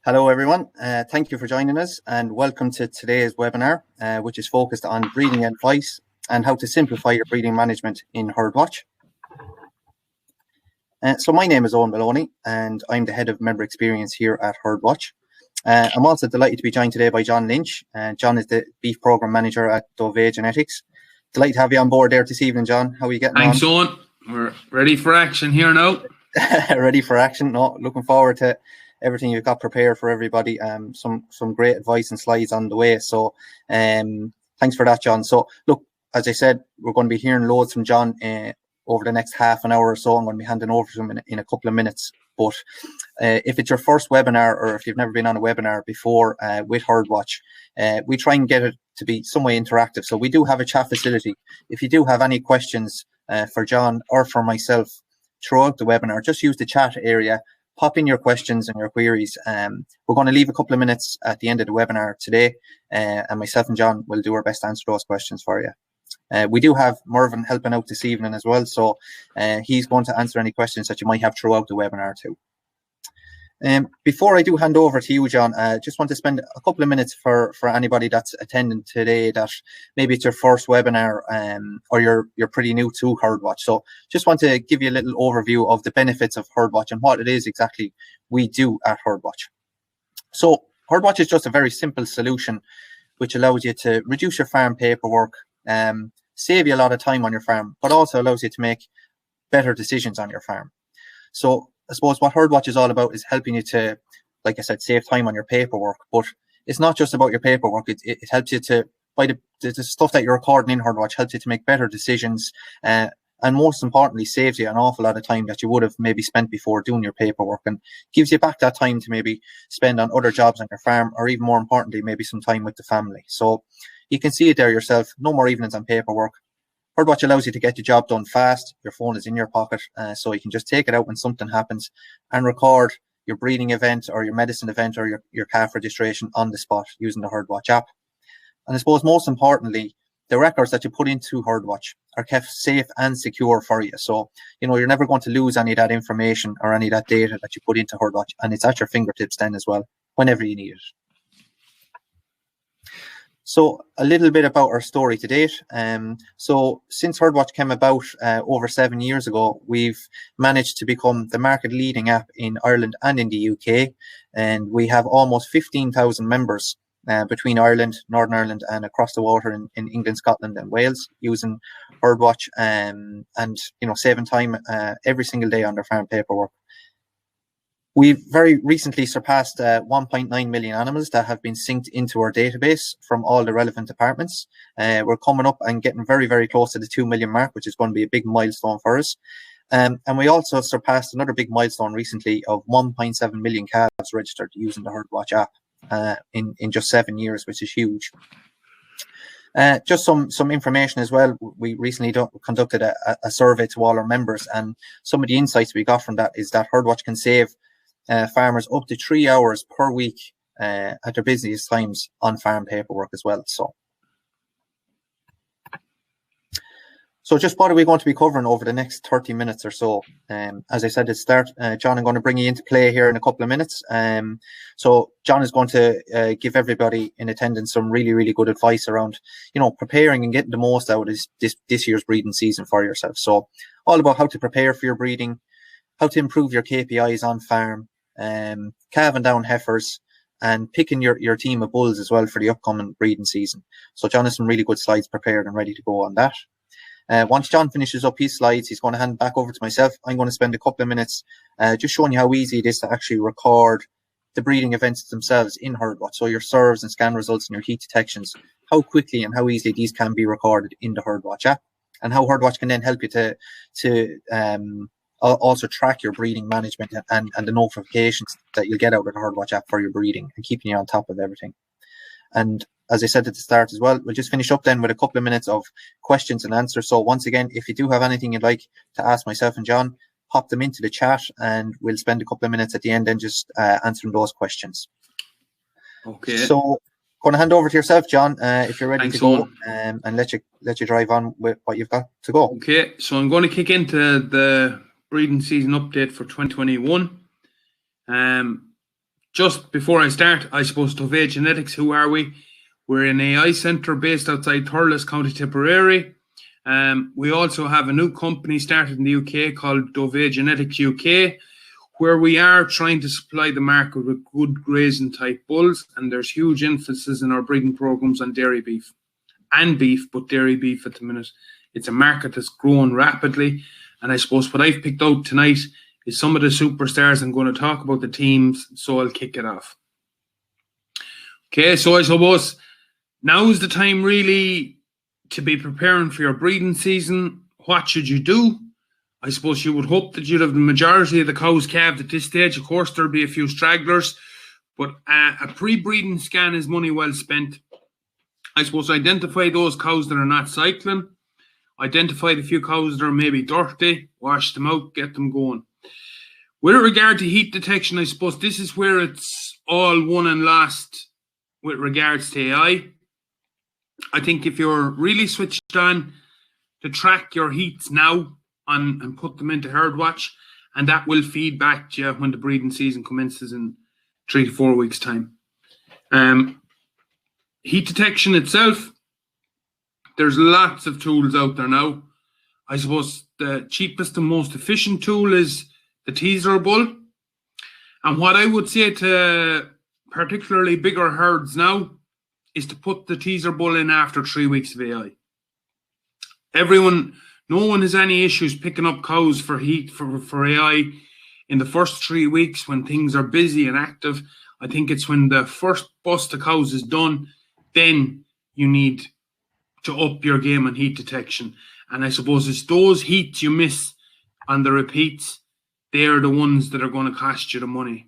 Hello everyone, thank you for joining us and welcome to today's webinar, which is focused on breeding advice and how to simplify your breeding management in Herdwatch. So my name is Eoin Moloney and I'm the Head of Member Experience here at Herdwatch. I'm also delighted to be joined today by John Lynch. John is the Beef Program Manager at Dovea Genetics. Delighted to have you on board there this evening, John. How are you getting on? Thanks, Eoin. We're ready for action here now. Ready for action? No, looking forward to everything you've got prepared for everybody. Some great advice and slides on the way. So thanks for that, John. So look, as I said, we're going to be hearing loads from John over the next half an hour or so. I'm going to be handing over to him in a couple of minutes. But if it's your first webinar or if you've never been on a webinar before with Herdwatch, we try and get it to be some way interactive. So we do have a chat facility. If you do have any questions for John or for myself throughout the webinar, just use the chat area. Pop in your questions and your queries. We're going to leave a couple of minutes at the end of the webinar today, and myself and John will do our best to answer those questions for you. We do have Mervyn helping out this evening as well, so he's going to answer any questions that you might have throughout the webinar too. Before I do hand over to you, John, I just want to spend a couple of minutes for anybody that's attending today that maybe it's your first webinar or you're pretty new to Herdwatch. So just want to give you a little overview of the benefits of Herdwatch and what it is exactly we do at Herdwatch. So Herdwatch is just a very simple solution which allows you to reduce your farm paperwork, save you a lot of time on your farm, but also allows you to make better decisions on your farm. So I suppose what Herdwatch is all about is helping you to, like I said, save time on your paperwork. But it's not just about your paperwork. It helps you to, by the stuff that you're recording in Herdwatch, helps you to make better decisions. And most importantly, saves you an awful lot of time that you would have maybe spent before doing your paperwork and gives you back that time to maybe spend on other jobs on your farm, or even more importantly, maybe some time with the family. So you can see it there yourself. No more evenings on paperwork. Herdwatch allows you to get your job done fast. Your phone is in your pocket, so you can just take it out when something happens and record your breeding event or your medicine event or your calf registration on the spot using the Herdwatch app. And I suppose most importantly, the records that you put into Herdwatch are kept safe and secure for you. So, you know, you're never going to lose any of that information or any of that data that you put into Herdwatch, and it's at your fingertips then as well, whenever you need it. So a little bit about our story to date. So since Herdwatch came about over 7 years ago, we've managed to become the market leading app in Ireland and in the UK. And we have almost 15,000 members between Ireland, Northern Ireland and across the water in England, Scotland and Wales using Herdwatch and you know, saving time every single day on their farm paperwork. We've very recently surpassed 1.9 million animals that have been synced into our database from all the relevant departments. We're coming up and getting very, very close to the 2 million mark, which is going to be a big milestone for us. And we also surpassed another big milestone recently of 1.7 million calves registered using the Herdwatch app in just 7 years, which is huge. Just some information as well. We recently conducted a survey to all our members, and some of the insights we got from that is that Herdwatch can save farmers up to 3 hours per week at their busiest times on farm paperwork as well. So just what are we going to be covering over the next 30 minutes or so? As I said at the start, John, I'm going to bring you into play here in a couple of minutes. So John is going to give everybody in attendance some really, really good advice around, you know, preparing and getting the most out of this year's breeding season for yourself. So all about how to prepare for your breeding, how to improve your KPIs on farm, calving down heifers, and picking your team of bulls as well for the upcoming breeding season. So John has some really good slides prepared and ready to go on that. Once John finishes up his slides, he's going to hand back over to myself. I'm going to spend a couple of minutes just showing you how easy it is to actually record the breeding events themselves in Herdwatch. So your serves and scan results and your heat detections, how quickly and how easily these can be recorded in the Herdwatch app, and how Herdwatch can then help you to also track your breeding management and the notifications that you'll get out of the Herdwatch app for your breeding and keeping you on top of everything. And as I said at the start as well, we'll just finish up then with a couple of minutes of questions and answers. So once again, if you do have anything you'd like to ask myself and John, pop them into the chat and we'll spend a couple of minutes at the end then just answering those questions. Okay. So going to hand over to yourself, John, if you're ready to go, and let you drive on with what you've got to go. Okay, so I'm going to kick into the breeding season update for 2021. just before I start, I suppose Dovea Genetics, who are we? We're an AI centre based outside Thurles, County Tipperary. We also have a new company started in the UK called Dovea Genetics UK, where we are trying to supply the market with good grazing type bulls, and there's huge emphasis in our breeding programs on dairy beef and beef, but dairy beef at the minute. It's a market that's growing rapidly, and I suppose what I've picked out tonight is some of the superstars. I'm going to talk about the teams, so I'll kick it off. Okay, so I suppose now is the time really to be preparing for your breeding season. What should you do? I suppose you would hope that you'd have the majority of the cows calved at this stage. Of course, there'll be a few stragglers, but a pre-breeding scan is money well spent. I suppose identify those cows that are not cycling. Identify the few cows that are maybe dirty, wash them out, get them going. With regard to heat detection, I suppose this is where it's all won and lost with regards to AI. I think if you're really switched on to track your heats now and put them into Herdwatch, and that will feed back to you when the breeding season commences in 3 to 4 weeks' time. Heat detection itself, there's lots of tools out there now. I suppose the cheapest and most efficient tool is the teaser bull. And what I would say to particularly bigger herds now is to put the teaser bull in after 3 weeks of AI. No one has any issues picking up cows for heat for AI in the first 3 weeks when things are busy and active. I think it's when the first bust of cows is done, then you need to up your game on heat detection. And I suppose it's those heats you miss on the repeats, they're the ones that are going to cost you the money.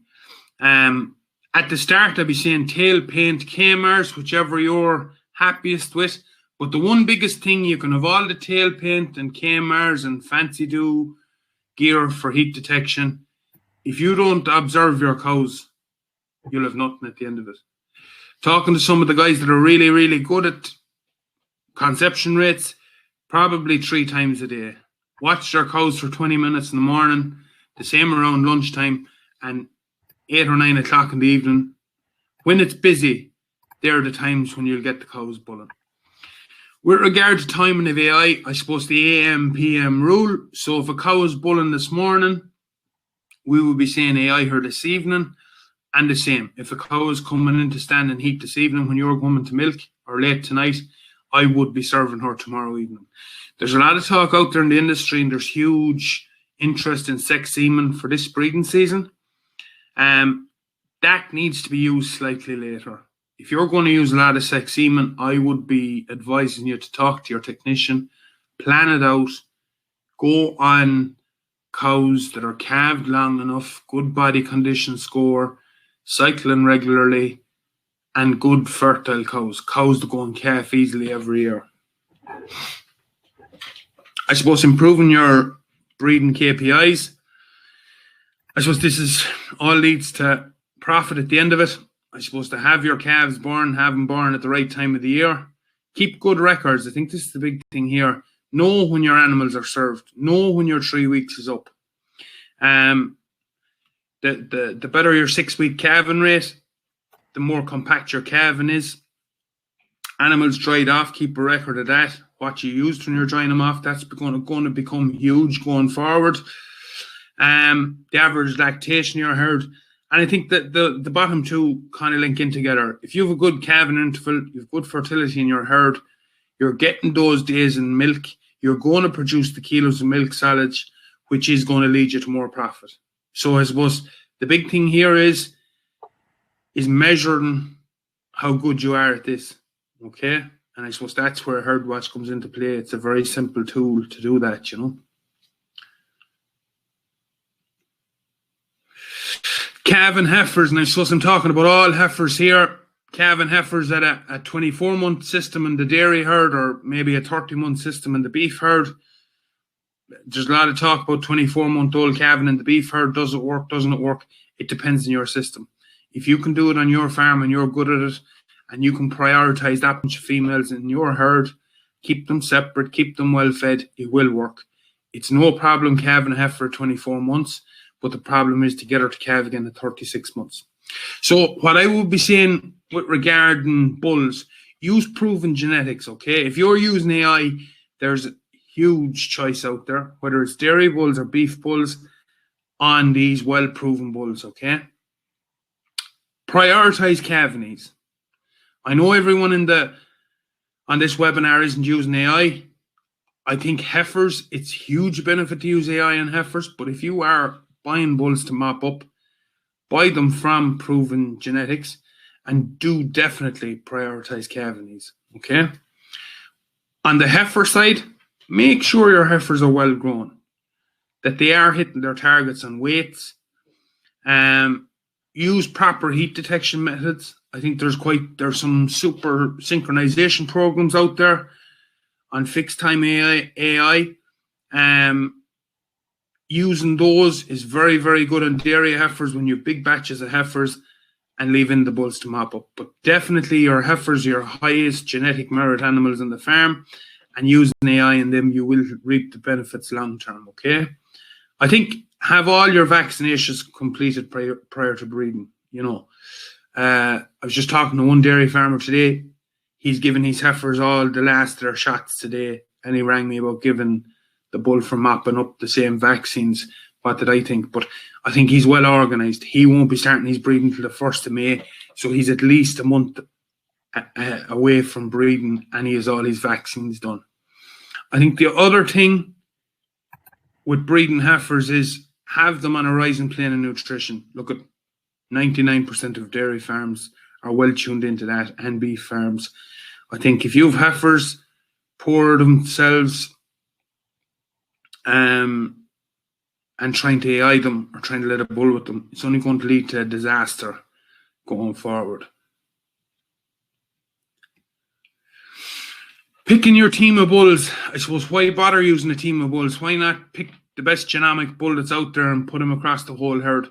At the start, I'd be saying tail paint, K-Mars, whichever you're happiest with. But the one biggest thing, you can have all the tail paint and K-Mars and fancy do gear for heat detection. If you don't observe your cows, you'll have nothing at the end of it. Talking to some of the guys that are really, really good at conception rates, probably 3 times a day. Watch their cows for 20 minutes in the morning, the same around lunchtime, and 8 or 9 o'clock in the evening. When it's busy, they're the times when you'll get the cows bulling. With regard to timing of AI, I suppose the AM, PM rule. So if a cow is bulling this morning, we will be saying AI her this evening. And the same, if a cow is coming into standing heat this evening when you're coming to milk, or late tonight, I would be serving her tomorrow evening. There's a lot of talk out there in the industry, and there's huge interest in sex semen for this breeding season. That needs to be used slightly later. If you're going to use a lot of sex semen, I would be advising you to talk to your technician, plan it out, go on cows that are calved long enough, good body condition score, cycling regularly, and good fertile cows that go and calf easily every year. I suppose improving your breeding KPIs, I suppose this is all leads to profit at the end of it. I suppose to have your calves born, have them born at the right time of the year. Keep good records. I think this is the big thing here. Know when your animals are served. Know when your 3 weeks is up. The better your 6 week calving rate, the more compact your calving is. Animals dried off, keep a record of that. What you used when you're drying them off, that's going to become huge going forward. The average lactation in your herd. And I think that the bottom two kind of link in together. If you have a good calving interval, you have good fertility in your herd, you're getting those days in milk, you're going to produce the kilos of milk solids, which is going to lead you to more profit. So I suppose the big thing here is measuring how good you are at this, okay? And I suppose that's where Herdwatch comes into play. It's a very simple tool to do that, you know. Calving heifers, and I suppose I'm talking about all heifers here. Calving heifers at a 24-month system in the dairy herd, or maybe a 30-month system in the beef herd. There's a lot of talk about 24-month-old calving in the beef herd. Does it work? Doesn't it work? It depends on your system. If you can do it on your farm and you're good at it, and you can prioritize that bunch of females in your herd, keep them separate, keep them well fed, it will work. It's no problem calving a heifer at 24 months. But the problem is to get her to calve again at 36 months. So what I would be saying with regarding bulls, use proven genetics, okay? If you're using AI, there's a huge choice out there, whether it's dairy bulls or beef bulls, on these well-proven bulls, okay? Prioritize calving. I know everyone on this webinar isn't using AI. I think heifers, it's huge benefit to use AI on heifers, but if you are buying bulls to mop up, buy them from proven genetics and do definitely prioritize calving, okay? On the heifer side, make sure your heifers are well grown, that they are hitting their targets on weights. Use proper heat detection methods. I think there's some super synchronization programs out there on fixed time AI. Using those is very, very good on dairy heifers when you have big batches of heifers and leaving the bulls to mop up. But definitely your heifers are your highest genetic merit animals on the farm, and using AI in them, you will reap the benefits long term, okay? I think have all your vaccinations completed prior to breeding, you know. I was just talking to one dairy farmer today. He's given his heifers all the last of their shots today, and he rang me about giving the bull for mopping up the same vaccines. What did I think? But I think he's well organised. He won't be starting his breeding till the 1st of May, so he's at least a month away from breeding, and he has all his vaccines done. I think the other thing with breeding heifers is have them on a rising plane of nutrition. Look at 99% of dairy farms are well tuned into that, and beef farms. I think if you have heifers poor themselves and trying to AI them or trying to let a bull with them, it's only going to lead to a disaster going forward. Picking your team of bulls, I suppose, why bother using a team of bulls? Why not pick the best genomic bull that's out there and put him across the whole herd?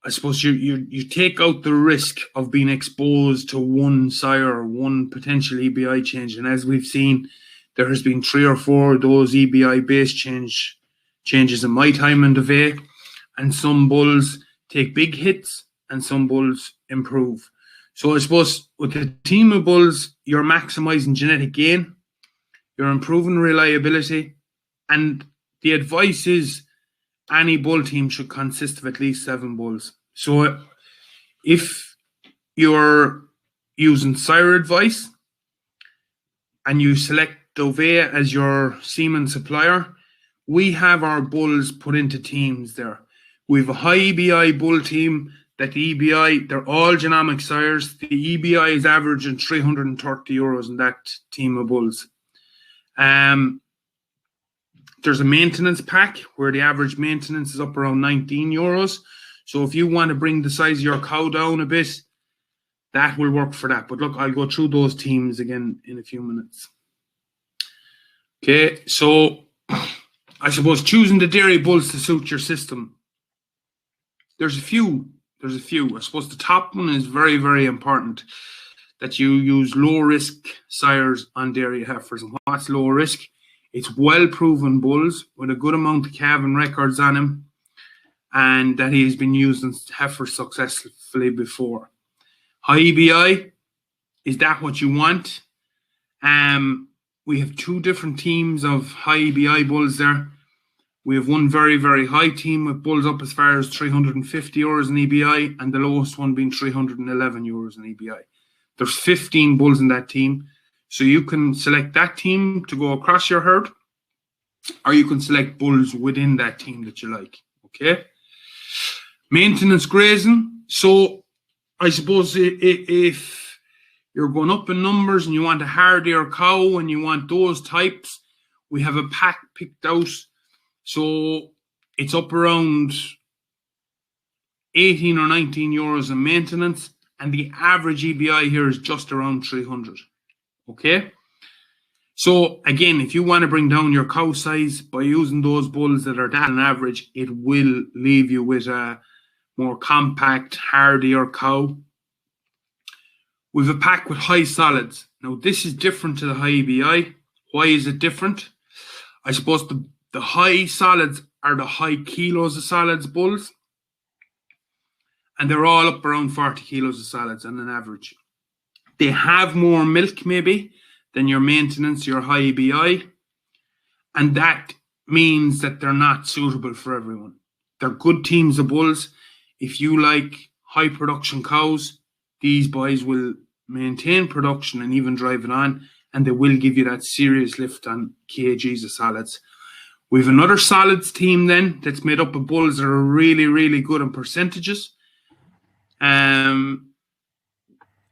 I suppose you take out the risk of being exposed to one sire or one potential EBI change. And as we've seen, there has been 3 or 4 of those EBI base changes in my time in Dovea. And some bulls take big hits and some bulls improve. So I suppose with the team of bulls, you're maximizing genetic gain, you're improving reliability, and the advice is any bull team should consist of at least 7 bulls. So if you're using sire advice and you select Dovea as your semen supplier, we have our bulls put into teams there. We have a high EBI bull team that the EBI, they're all genomic sires. The EBI is averaging €330 in that team of bulls. There's a maintenance pack where the average maintenance is up around €19. So if you want to bring the size of your cow down a bit, that will work for that. But look, I'll go through those teams again in a few minutes. Okay, so I suppose choosing the dairy bulls to suit your system. There's a few. I suppose the top one is very, very important, that you use low-risk sires on dairy heifers. And what's low risk? It's well-proven bulls with a good amount of calving records on him, and that he has been used in heifers successfully before. High EBI, is that what you want? We have 2 different teams of high EBI bulls there. We have one very, very high team with bulls up as far as €350 in EBI, and the lowest one being €311 in EBI. There's 15 bulls in that team. So you can select that team to go across your herd, or you can select bulls within that team that you like, okay? Maintenance grazing. So I suppose if you're going up in numbers and you want a hardier cow and you want those types, we have a pack picked out. So it's up around €18 or €19 in maintenance, and the average EBI here is just around 300. Okay? So again, if you want to bring down your cow size by using those bulls that are that on average, it will leave you with a more compact, hardier cow. We have a pack with high solids. Now, this is different to the high EBI. Why is it different? I suppose the high solids are the high kilos of solids bulls. and they're all up around 40 kilos of solids on an average. They have more milk maybe than your maintenance, your high EBI, and that means that they're not suitable for everyone. They're good teams of bulls. If you like high production cows, these boys will maintain production and even drive it on, and they will give you that serious lift on kgs of solids. We have another solids team then that's made up of bulls that are really, really good on percentages. And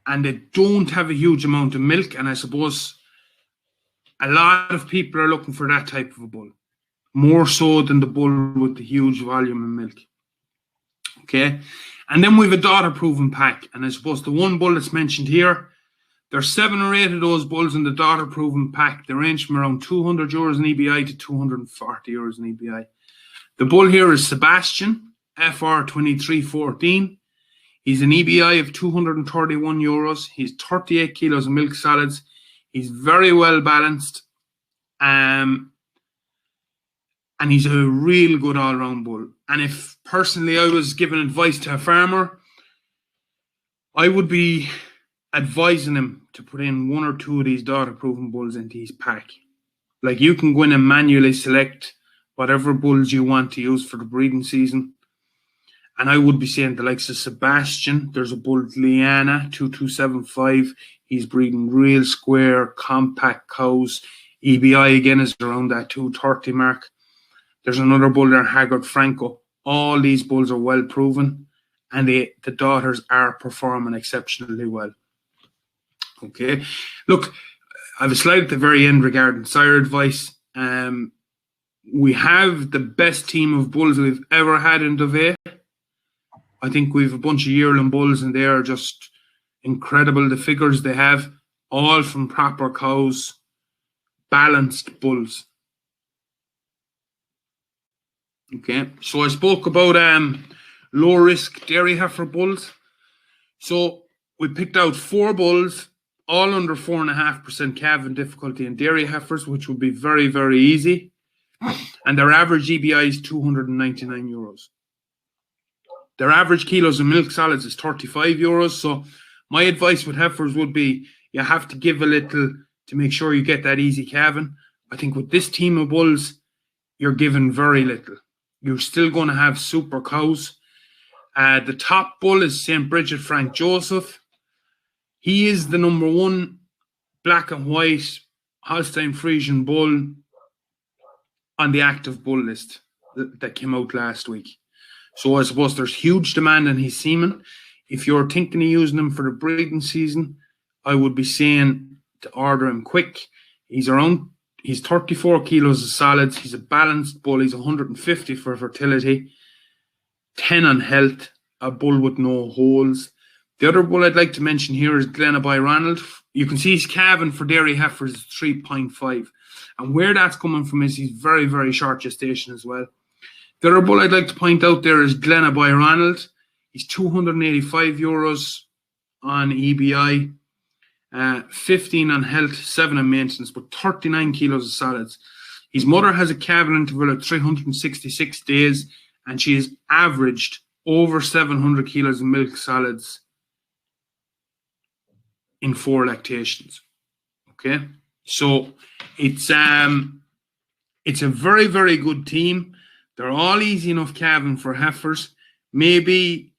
they don't have a huge amount of milk. And I suppose a lot of people are looking for that type of a bull, more so than the bull with the huge volume of milk. Okay. And then we have a daughter-proven pack. And I suppose the one bull that's mentioned here, there's 7 or 8 of those bulls in the daughter-proven pack. They range from around €200 in EBI to €240 in EBI. The bull here is Sebastian, FR2314. He's an EBI of €231. He's 38 kilos of milk solids. He's very well balanced. And he's a real good all-round bull. And if personally I was giving advice to a farmer, I would be advising him to put in 1 or 2 of these daughter-proven bulls into his pack. Like, you can go in and manually select whatever bulls you want to use for the breeding season. And I would be saying the likes of Sebastian. There's a bull, Liana, 2275. He's breeding real square, compact cows. EBI again is around that 230 mark. There's another bull there, Haggard Franco. All these bulls are well proven, and the daughters are performing exceptionally well. Okay, look, I have a slide at the very end regarding sire advice. We have the best team of bulls we've ever had in Dovea. I think we have a bunch of yearling bulls, and they are just incredible. The figures they have, all from proper cows, balanced bulls. Okay, so I spoke about low risk dairy heifer bulls. So we picked out 4 bulls, all under 4.5% calving difficulty in dairy heifers, which would be very, very easy. And their average EBI is €299. Their average kilos of milk solids is €35. So my advice with heifers would be, you have to give a little to make sure you get that easy calving. I think with this team of bulls, you're giving very little. You're still going to have super cows. The top bull is St. Bridget Frank Joseph. He is the number 1 black and white Holstein Friesian bull on the active bull list that came out last week. So I suppose there's huge demand on his semen. If you're thinking of using him for the breeding season, I would be saying to order him quick. He's 34 kilos of solids. He's a balanced bull. He's 150 for fertility, 10 on health, a bull with no holes. The other bull I'd like to mention here is Glenaby Ronald. You can see his calving for dairy heifers is 3.5. And where that's coming from is he's very, very short gestation as well. The other bull I'd like to point out there is Glenaby Ronald. He's €285 on EBI, 15 on health, 7 on maintenance, but 39 kilos of solids. His mother has a calving interval of 366 days, and she has averaged over 700 kilos of milk solids in 4 lactations. Okay, so it's a very, very good team. They're all easy enough calving for heifers. Maybe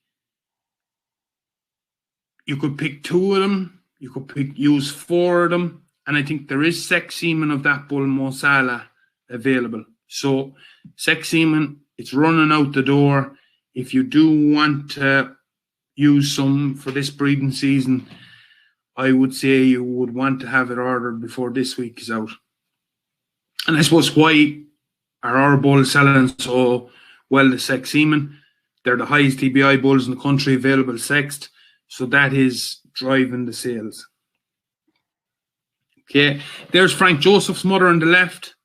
you could pick 2 of them. You could use 4 of them. And I think there is sex semen of that bull, Mosala, available. So sex semen, it's running out the door. If you do want to use some for this breeding season, I would say you would want to have it ordered before this week is out. And I suppose why are our bulls selling so well, the sex semen? They're the highest TBI bulls in the country available sexed. So that is driving the sales. Okay, there's Frank Joseph's mother on the left.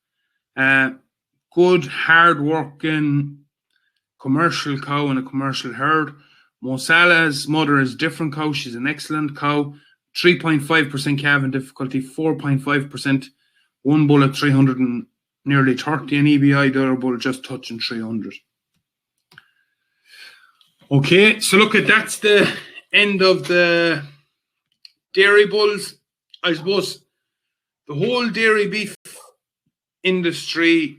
Good, hard-working commercial cow and a commercial herd. Mosala's mother is a different cow. She's an excellent cow. 3.5% calving difficulty, 4.5%. One bull at 300 and nearly 30 in EBI, the other bull just touching 300. Okay, so look at that's the end of the dairy bulls. I suppose the whole dairy beef industry,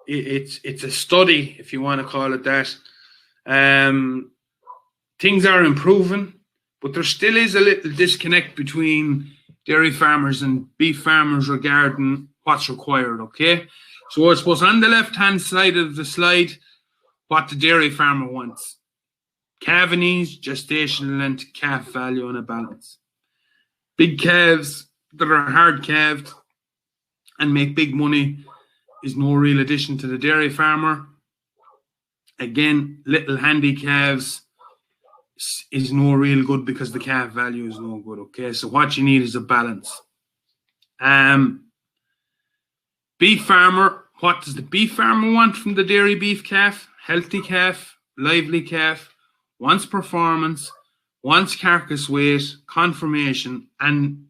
it's a study, if you want to call it that. Things are improving, but there still is a little disconnect between dairy farmers and beef farmers regarding what's required, okay? So I suppose on the left-hand side of the slide, what the dairy farmer wants. Calving age, gestation length, calf value, and a balance. Big calves that are hard calved and make big money is no real addition to the dairy farmer. Again, little handy calves is no real good because the calf value is no good, okay? So what you need is a balance. Beef farmer, what does the beef farmer want from the dairy beef calf? Healthy calf, lively calf, wants performance, wants carcass weight, conformation, and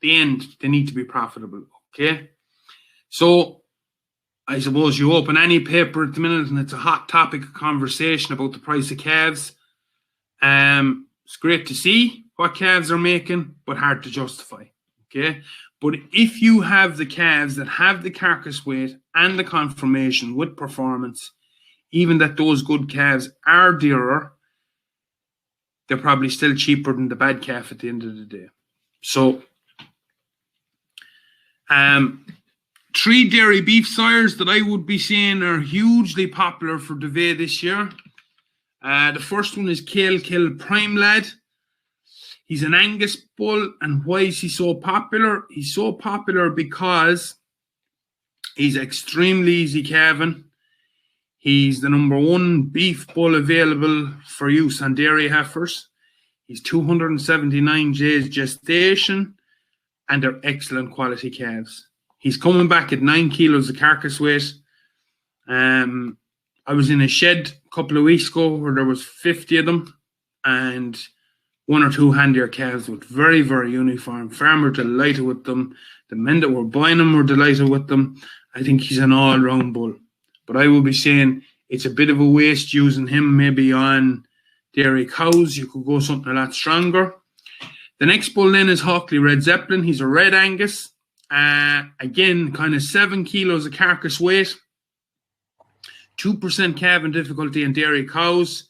the end, they need to be profitable, okay? So I suppose you open any paper at the minute and it's a hot topic of conversation about the price of calves. It's great to see what calves are making, but hard to justify, okay? But if you have the calves that have the carcass weight and the conformation with performance, even that those good calves are dearer, they're probably still cheaper than the bad calf at the end of the day. So, 3 dairy beef sires that I would be saying are hugely popular for Dovea this year. The first one is Kill Prime Lad. He's an Angus bull, and why is he so popular? He's so popular because he's extremely easy calving. He's the #1 beef bull available for use on dairy heifers. He's 279 days gestation, and they're excellent quality calves. He's coming back at 9 kilos of carcass weight. I was in a shed a couple of weeks ago where there was 50 of them, and 1 or 2 handier calves with very, very uniform. Farmer delighted with them. The men that were buying them were delighted with them. I think he's an all-round bull. But I will be saying it's a bit of a waste using him maybe on dairy cows. You could go something a lot stronger. The next bull then is Hawkley Red Zeppelin. He's a red Angus. Again, kind of 7 kilos of carcass weight. 2% calving difficulty in dairy cows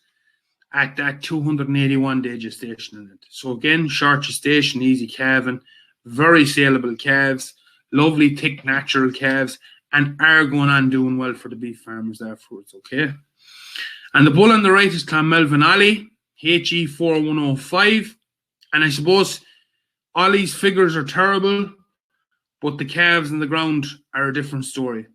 at that 281-day gestation in it. So again, short gestation, easy calving, very saleable calves, lovely, thick, natural calves, and are going on doing well for the beef farmers afterwards, okay? And the bull on the right is Clonmelvin Ollie, HE4105. And I suppose Ollie's figures are terrible, but the calves in the ground are a different story.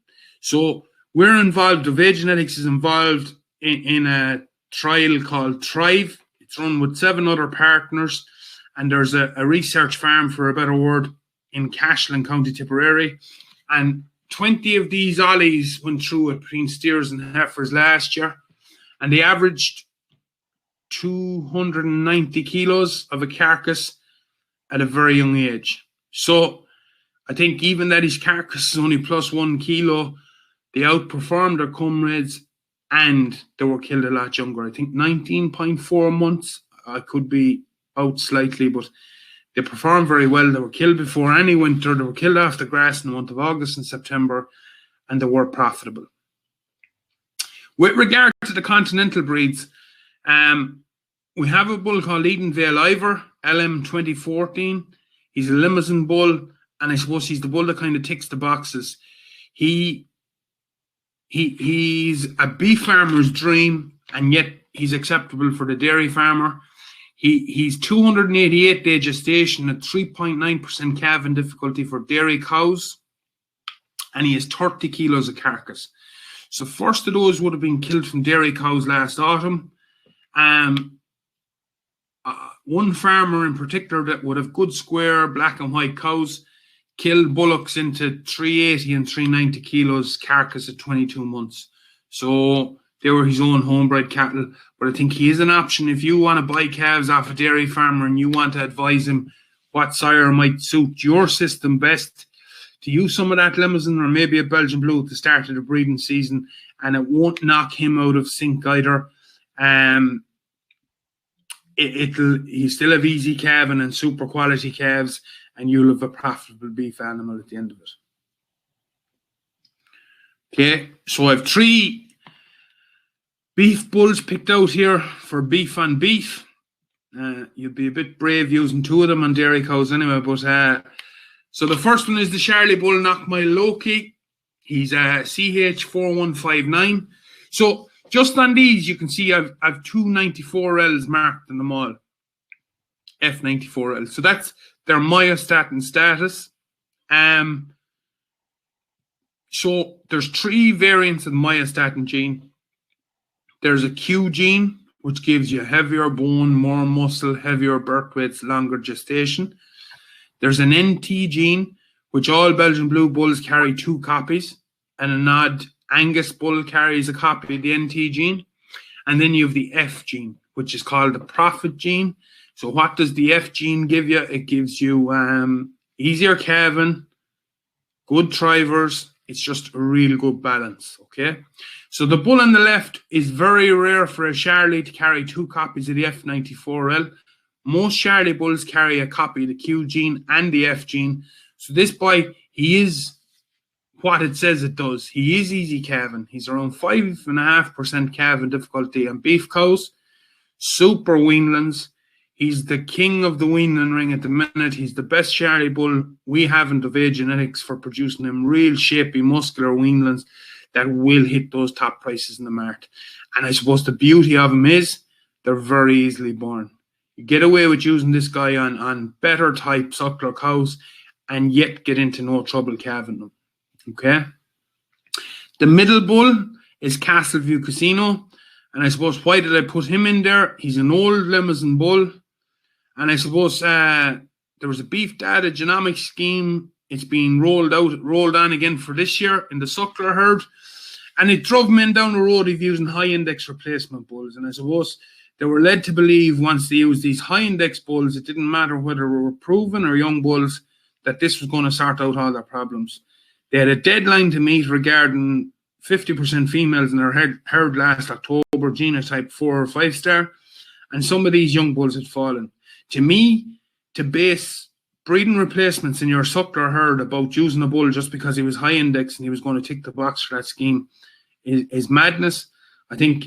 So we're involved, Dovea Genetics is involved in a trial called Thrive. It's run with 7 other partners, and there's a research farm, for a better word, in Cashel, County Tipperary. And 20 of these Ollies went through it between steers and heifers last year, and they averaged 290 kilos of a carcass at a very young age. So I think even that his carcass is only plus 1 kilo, they outperformed their comrades and they were killed a lot younger. I think 19.4 months. I could be out slightly, but they performed very well. They were killed before any winter. They were killed off the grass in the month of August and September, and they were profitable. With regard to the continental breeds, we have a bull called Edenvale Ivor, LM 2014. He's a Limousin bull, and I suppose he's the bull that kind of ticks the boxes. He's a beef farmer's dream, and yet he's acceptable for the dairy farmer. He's 288-day gestation at 3.9% calving difficulty for dairy cows, and he has 30 kilos of carcass. So first of those would have been killed from dairy cows last autumn. One farmer in particular that would have good square black and white cows killed bullocks into 380 and 390 kilos carcass at 22 months. So they were his own homebred cattle. But I think he is an option if you want to buy calves off a dairy farmer and you want to advise him what sire might suit your system best, to use some of that Limousin or maybe a Belgian Blue at the start of the breeding season, and it won't knock him out of sync either. You still have easy calving and super quality calves, and you'll have a profitable beef animal at the end of it. Okay, so I have 3 beef bulls picked out here for beef on beef. You'd be a bit brave using 2 of them on dairy cows anyway, but so the first one is the Charlie Bull Knockmile Loki. He's CH4159. So just on these, you can see I've 2 94Ls marked in them all. F94L. So that's their myostatin status. So there's 3 variants of the myostatin gene. There's a Q gene, which gives you heavier bone, more muscle, heavier birth weights, longer gestation. There's an NT gene, which all Belgian Blue Bulls carry 2 copies, and an odd Angus Bull carries a copy of the NT gene. And then you have the F gene, which is called the profit gene. So what does the F gene give you? It gives you easier calving, good thrivers. It's just a real good balance, okay? So the bull on the left is very rare for a Charlie to carry 2 copies of the F94L. Most Charlie bulls carry a copy of the Q gene and the F gene. So this boy, he is what it says it does. He is easy calving. He's around 5.5% calving difficulty on beef cows. Super weanlings. He's the king of the weanling ring at the minute. He's the best Charlie bull we have in Dovea Genetics for producing them real shapy, muscular weanlings that will hit those top prices in the market. And I suppose the beauty of them is they're very easily born. You get away with using this guy on better type suckler cows and yet get into no trouble calving them. Okay? The middle bull is Castleview Casino. And I suppose why did I put him in there? He's an old Limousin bull. And I suppose there was a beef data genomics scheme. It's being rolled on again for this year in the suckler herd. And it drove men down the road of using high index replacement bulls. And I suppose they were led to believe once they used these high index bulls, it didn't matter whether they were proven or young bulls, that this was going to sort out all their problems. They had a deadline to meet regarding 50% females in their herd last October, genotype 4 or 5 star. And some of these young bulls had fallen. To me, to base breeding replacements in your suckler herd about using a bull just because he was high index and he was going to tick the box for that scheme is madness. I think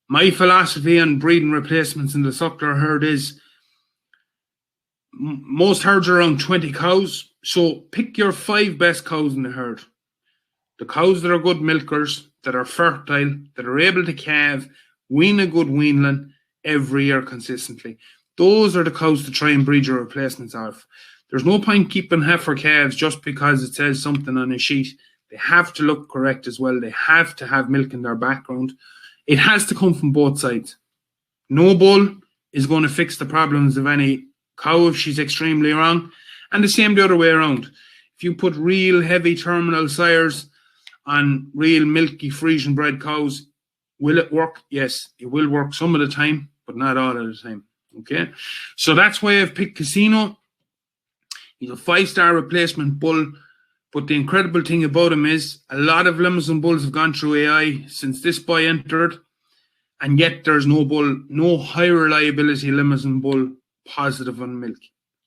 my philosophy on breeding replacements in the suckler herd is most herds are around 20 cows. So pick your 5 best cows in the herd. The cows that are good milkers, that are fertile, that are able to calve, wean a good weanling every year consistently. Those are the cows to try and breed your replacements of. There's no point keeping heifer calves just because it says something on a sheet. They have to look correct as well. They have to have milk in their background. It has to come from both sides. No bull is going to fix the problems of any cow if she's extremely wrong. And the same the other way around. If you put real heavy terminal sires on real milky Frisian bred cows, will it work? Yes, it will work some of the time, but not all of the time. Okay, so that's why I've picked Casino. He's a 5-star replacement bull, but the incredible thing about him is a lot of Limousin bulls have gone through AI since this boy entered, and yet there's no bull, no high reliability Limousin bull positive on milk.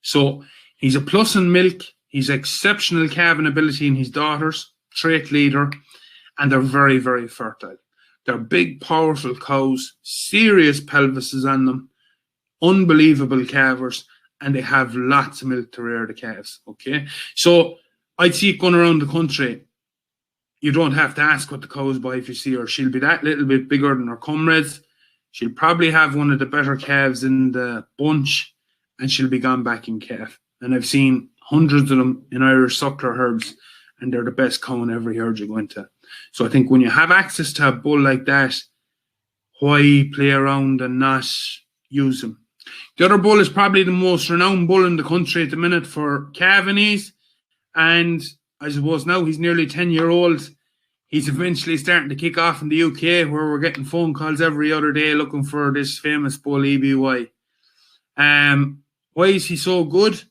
So he's a plus in milk. He's exceptional calving ability in his daughters, trait leader, and they're very, very fertile. They're big, powerful cows, serious pelvises on them, unbelievable calvers, and they have lots of milk to rear the calves. Okay, so I'd see it going around the country. You don't have to ask what the cow's by if you see her. She'll be that little bit bigger than her comrades. She'll probably have one of the better calves in the bunch, and she'll be gone back in calf. And I've seen hundreds of them in Irish suckler herds, and they're the best cow in every herd you go into. So I think when you have access to a bull like that, why play around and not use them? The other bull is probably the most renowned bull in the country at the minute for calving, and I suppose now he's nearly 10-year-old. He's eventually starting to kick off in the UK, where we're getting phone calls every other day looking for this famous bull, EBY. Why is he so good?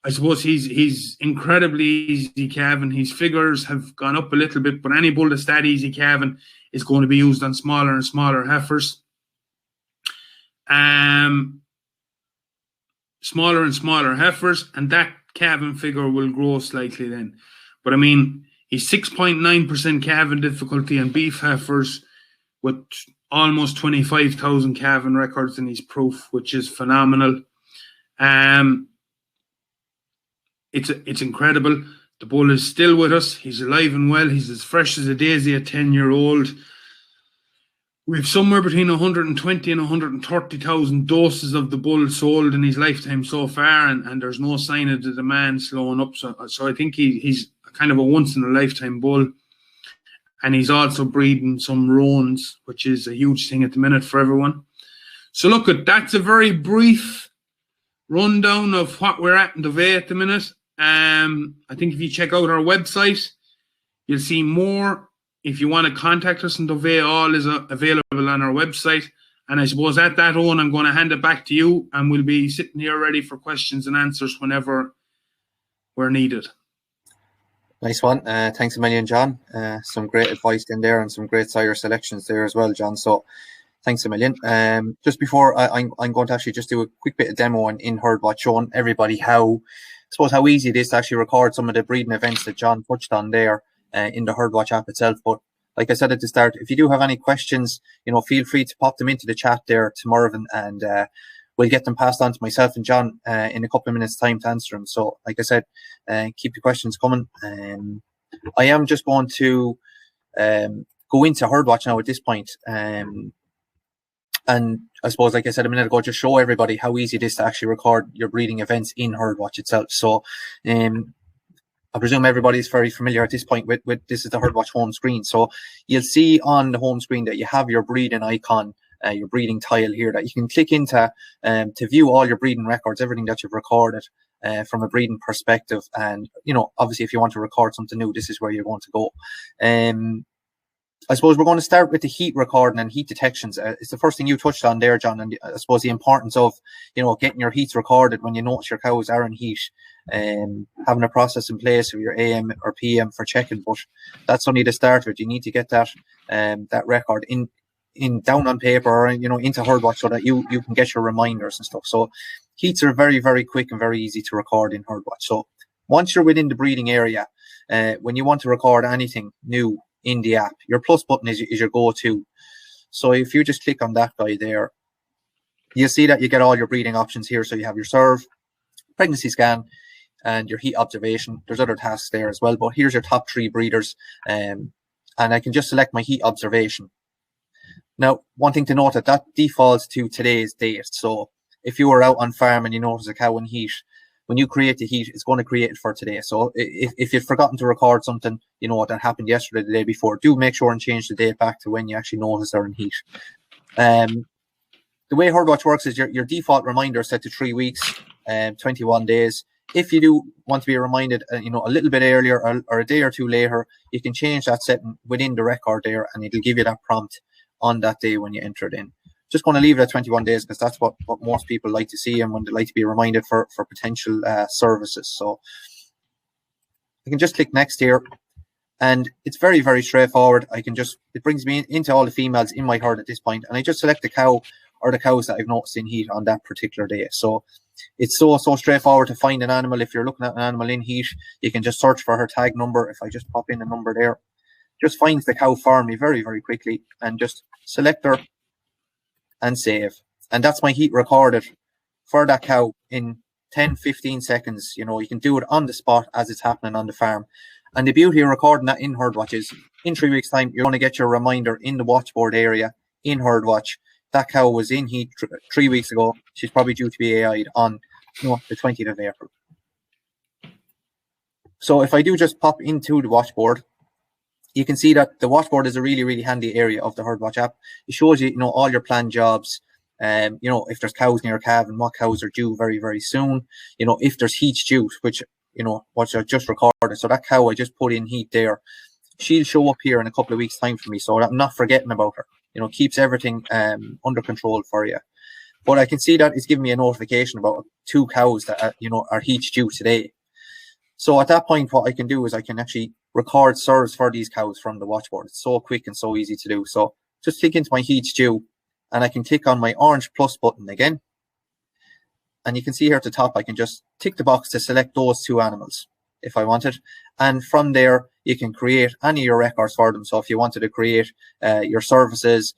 I suppose he's incredibly easy calving. His figures have gone up a little bit, but any bull that's that easy calving is going to be used on smaller and smaller heifers. Smaller and smaller heifers, and that calving figure will grow slightly then. But I mean, he's 6.9% calving difficulty on beef heifers with almost 25,000 calving records in his proof, which is phenomenal. It's incredible. The bull is still with us. He's alive and well. He's as fresh as a daisy at 10-year-old. We've somewhere between 120 and 130,000 doses of the bull sold in his lifetime so far, and there's no sign of the demand slowing up. So I think he's kind of a once-in-a-lifetime bull. And he's also breeding some roans, which is a huge thing at the minute for everyone. So look, that's a very brief rundown of what we're at in Dovea at the minute. I think if you check out our website, you'll see more. If you want to contact us in Dovea, all is available on our website. And I suppose at that, Owen, I'm going to hand it back to you, and we'll be sitting here ready for questions and answers whenever we're needed. Nice one. Thanks a million, John. Some great advice in there and some great sire selections there as well, John. So thanks a million. Just before I'm going to actually just do a quick bit of demo in Herdwatch, showing everybody how easy it is to actually record some of the breeding events that John touched on there in the Herdwatch app itself. But like I said at the start, if you do have any questions, feel free to pop them into the chat there to Mervyn, and we'll get them passed on to myself and John in a couple of minutes' time to answer them. So, like I said, keep the questions coming. I am just going to go into Herdwatch now at this point. And I suppose, like I said a minute ago, just show everybody how easy it is to actually record your breeding events in Herdwatch itself. So, I presume everybody's very familiar at this point with this is the Herdwatch home screen. So you'll see on the home screen that you have your breeding icon, your breeding tile here that you can click into to view all your breeding records, everything that you've recorded from a breeding perspective. And, obviously if you want to record something new, this is where you're going to go. I suppose we're going to start with the heat recording and heat detections. It's the first thing you touched on there, John, and I suppose the importance of, getting your heats recorded when you notice your cows are in heat, having a process in place of your AM or PM for checking. But that's only the start of it. You need to get that record in down on paper or into Herdwatch so that you can get your reminders and stuff. So heats are very, very quick and very easy to record in Herdwatch. So once you're within the breeding area, when you want to record anything new in the app, your plus button is your go-to. So if you just click on that guy there, you'll see that you get all your breeding options here. So you have your serve, pregnancy scan, and your heat observation. There's other tasks there as well, but here's your top 3 breeders. And I can just select my heat observation. Now, one thing to note that defaults to today's date. So if you were out on farm and you notice a cow in heat, when you create the heat, it's going to create it for today. So if you've forgotten to record something, that happened yesterday, the day before, do make sure and change the date back to when you actually notice they're in heat. The way Herdwatch works is your default reminder is set to 3 weeks, 21 days. If you do want to be reminded, a little bit earlier or a day or two later, you can change that setting within the record there, and it'll give you that prompt on that day when you enter it in. Just going to leave it at 21 days because that's what most people like to see and when they like to be reminded for potential services. So I can just click next here, and it's very, very straightforward. It brings me into all the females in my herd at this point, and I just select the cow or the cows that I've noticed in heat on that particular day. So it's so straightforward to find an animal. If you're looking at an animal in heat, you can just search for her tag number. If I just pop in a number there, just finds the cow for me very, very quickly, and just select her and save. And that's my heat recorded for that cow in 10-15 seconds. You can do it on the spot as it's happening on the farm. And the beauty of recording that in Herdwatch is in 3 weeks' time, you're going to get your reminder in the watchboard area in Herdwatch. That cow was in heat 3 weeks ago. She's probably due to be AI'd on the 20th of April. So if I do just pop into the watchboard, you can see that the watchboard is a really, really handy area of the Herdwatch app. It shows you, all your planned jobs. If there's cows near a calf and what cows are due very, very soon. If there's heats due, which I just recorded. So that cow I just put in heat there, she'll show up here in a couple of weeks' time for me. So I'm not forgetting about her. Keeps everything under control for you. But I can see that it's giving me a notification about 2 cows that are heats due today. So at that point, what I can do is I can actually record serves for these cows from the watchboard. It's so quick and so easy to do. So just click into my heats due, and I can click on my orange plus button again. And you can see here at the top, I can just tick the box to select those 2 animals if I wanted. And from there, you can create any of your records for them. So if you wanted to create your services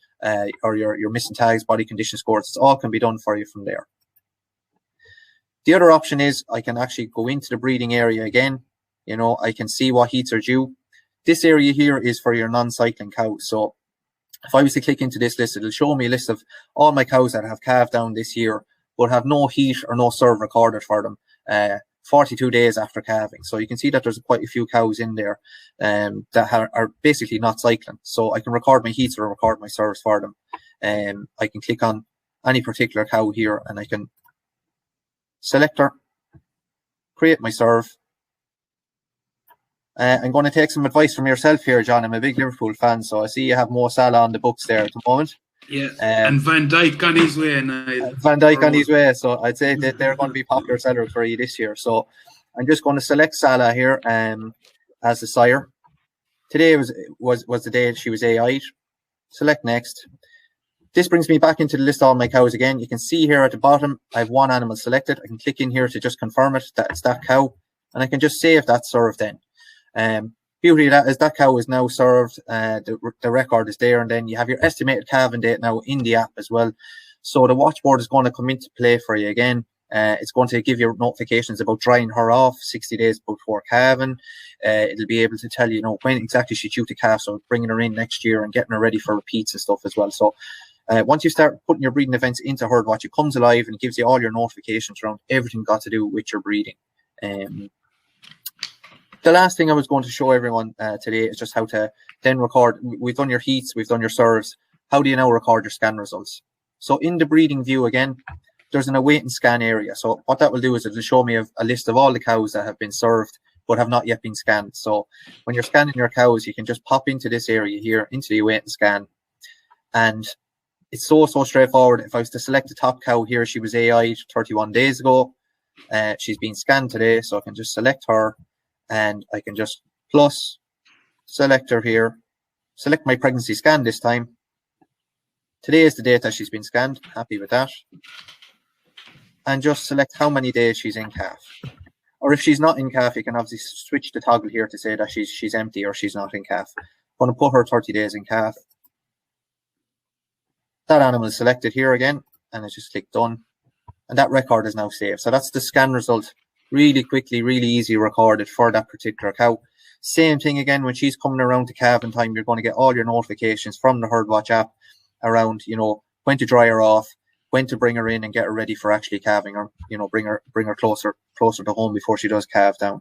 or your missing tags, body condition scores, it all can be done for you from there. The other option is I can actually go into the breeding area again. I can see what heats are due. This area here is for your non-cycling cows. So if I was to click into this list, it'll show me a list of all my cows that have calved down this year, but have no heat or no serve recorded for them 42 days after calving. So you can see that there's quite a few cows in there that are basically not cycling. So I can record my heats or record my serves for them. I can click on any particular cow here, and I can select her, create my serve. I'm going to take some advice from yourself here, John. I'm a big Liverpool fan, so I see you have Mo Salah on the books there at the moment. Yeah, and Van Dijk on his way. Van Dijk on his way, so I'd say that they're going to be popular sellers for you this year. So I'm just going to select Salah here as the sire. Today was the day she was AI'd. Select next. This brings me back into the list of all my cows again. You can see here at the bottom, I have 1 animal selected. I can click in here to just confirm it, that it's that cow, and I can just save that serve then. Beauty of that is that cow is now served. The record is there, and then you have your estimated calving date now in the app as well. So the watchboard is going to come into play for you again. It's going to give you notifications about drying her off 60 days before calving. It'll be able to tell you, when exactly she's due to calve, so bringing her in next year and getting her ready for repeats and stuff as well. So once you start putting your breeding events into Herdwatch, it comes alive and it gives you all your notifications around everything got to do with your breeding. The last thing I was going to show everyone today is just how to then record. We've done your heats, we've done your serves. How do you now record your scan results? So in the breeding view again, there's an await and scan area. So what that will do is it'll show me a list of all the cows that have been served but have not yet been scanned. So when you're scanning your cows, you can just pop into this area here, into the await and scan. And it's so straightforward. If I was to select the top cow here, she was AI'd 31 days ago. She's been scanned today, so I can just select her. And I can just plus select her here, select my pregnancy scan this time. Today is the date that she's been scanned. Happy with that. And just select how many days she's in calf. Or if she's not in calf, you can obviously switch the toggle here to say that she's empty or she's not in calf. I'm going to put her 30 days in calf. That animal is selected here again, and I just click done. And that record is now saved. So that's the scan result. Really quickly, really easy recorded for that particular cow. Same thing again, when she's coming around to calving time, you're going to get all your notifications from the Herdwatch app around, when to dry her off, when to bring her in and get her ready for actually calving her, bring her closer to home before she does calve down.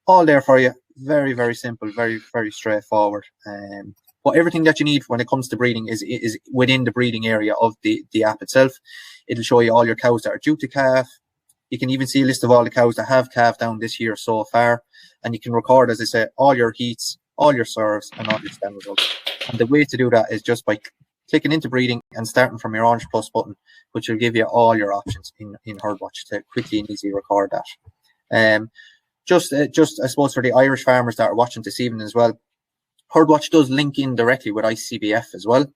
All there for you. Very, very simple, very, very straightforward. But everything that you need when it comes to breeding is within the breeding area of the app itself. It'll show you all your cows that are due to calf. You can even see a list of all the cows that have calved down this year so far. And you can record, as I said, all your heats, all your serves, and all your scan results. And the way to do that is just by clicking into breeding and starting from your orange plus button, which will give you all your options in Herdwatch to quickly and easily record that. Just I suppose for the Irish farmers that are watching this evening as well, Herdwatch does link in directly with ICBF as well.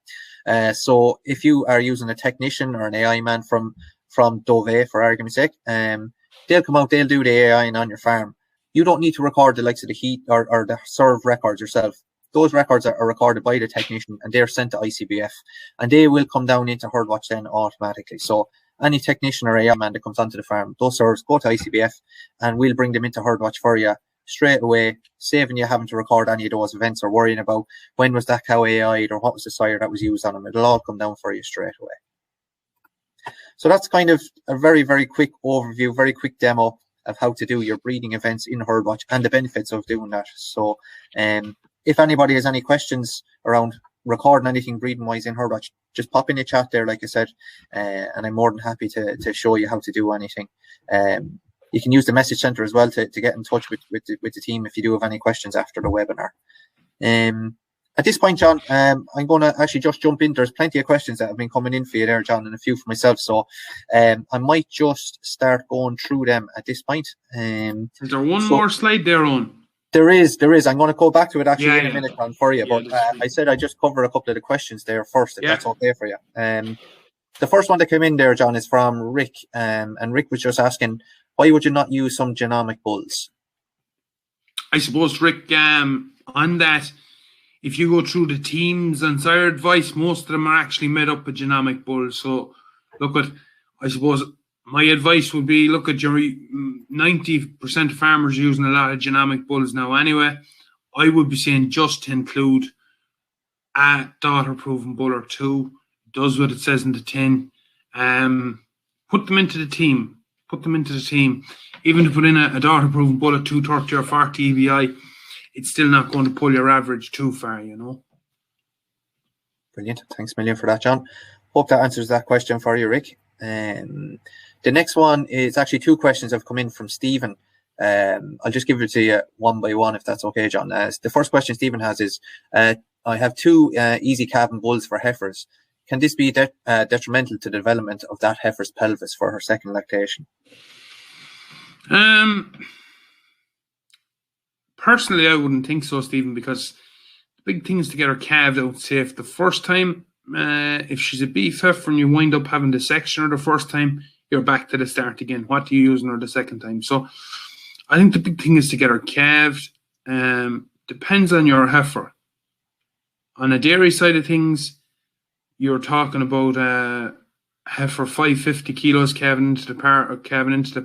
So if you are using a technician or an AI man from Dovea, for argument's sake, they'll come out, they'll do the AI on your farm. You don't need to record the likes of the heat or the serve records yourself. Those records are recorded by the technician and they're sent to ICBF, and they will come down into Herdwatch then automatically. So any technician or AI man that comes onto the farm, those serves go to ICBF and we'll bring them into Herdwatch for you straight away, saving you having to record any of those events or worrying about when was that cow AI'd or what was the sire that was used on them. It'll all come down for you straight away. So that's kind of a very, very quick overview, very quick demo of how to do your breeding events in Herdwatch and the benefits of doing that. So if anybody has any questions around recording anything breeding-wise in Herdwatch, just pop in the chat there, like I said, and I'm more than happy to show you how to do anything. You can use the message center as well to get in touch with the team if you do have any questions after the webinar. And At this point, John, I'm going to actually just jump in. There's plenty of questions that have been coming in for you there, John, and a few for myself. So I might just start going through them at this point. Is there one more slide there on? There is. I'm going to go back to it actually in a minute, John, for you. But I said I just cover a couple of the questions there first, if that's okay for you. The first one that came in there, John, is from Rick. And Rick was just asking, why would you not use some genomic bulls? I suppose, Rick, on that, if you go through the teams and sire advice, most of them are actually made up of genomic bulls. So I suppose my advice would be, look at your 90% of farmers using a lot of genomic bulls now anyway. I would be saying just to include a daughter-proven bull or two. Does what it says in the tin. Put them into the team. Even to put in a daughter-proven bull at 230 or 40 EBI, it's still not going to pull your average too far, you know. Brilliant. Thanks a million for that, John. Hope that answers that question for you, Rick. The next one is actually two questions have come in from Stephen. I'll just give it to you one by one, if that's okay, John. The first question Stephen has is, I have two easy calving bulls for heifers. Can this be detrimental to the development of that heifer's pelvis for her second lactation? Personally, I wouldn't think so, Stephen, because the big thing is to get her calved out safe. The first time, if she's a beef heifer and you wind up having the section her the first time, you're back to the start again. What do you use her the second time? So I think the big thing is to get her calved. Depends on your heifer. On a dairy side of things, you're talking about a heifer 550 kilos calving into the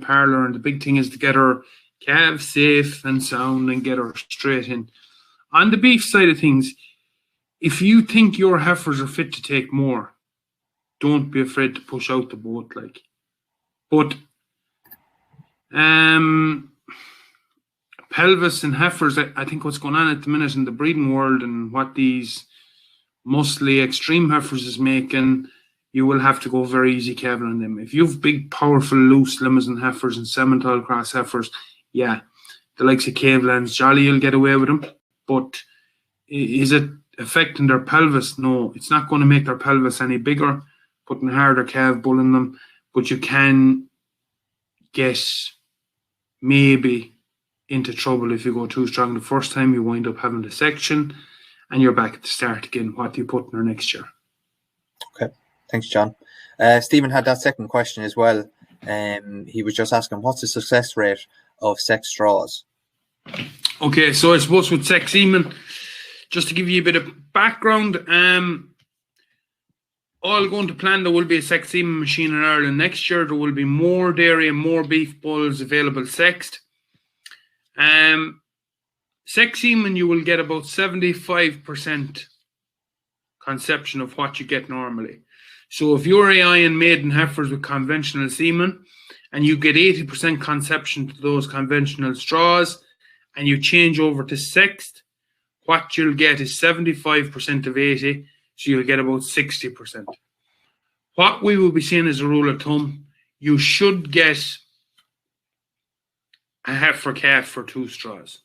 parlour, and the big thing is to get her calved safe and sound and get her straight in. On the beef side of things, if you think your heifers are fit to take more, don't be afraid to push out the boat, like. But pelvis and heifers, I think what's going on at the minute in the breeding world and what these muscly extreme heifers is making, you will have to go very easy calving on them. If you've big, powerful, loose Limousin heifers and Simmental cross heifers, yeah, the likes of Cavelands, jolly, you'll get away with them. But is it affecting their pelvis? No, it's not going to make their pelvis any bigger, putting a harder calf bull in them. But you can get maybe into trouble if you go too strong the first time. You wind up having the section and you're back at the start again. What do you put in her next year? Okay, thanks, John. Stephen had that second question as well. He was just asking, what's the success rate of sex straws? Okay, so I suppose with sex semen, just to give you a bit of background, all going to plan, there will be a sex semen machine in Ireland next year. There will be more dairy and more beef bulls available sexed. Sex semen, you will get about 75% conception of what you get normally. So if you're Eoin maiden heifers with conventional semen and you get 80% conception to those conventional straws and you change over to sexed, what you'll get is 75% of 80, so you'll get about 60%. What we will be seeing as a rule of thumb, you should get a heifer calf for 2 straws.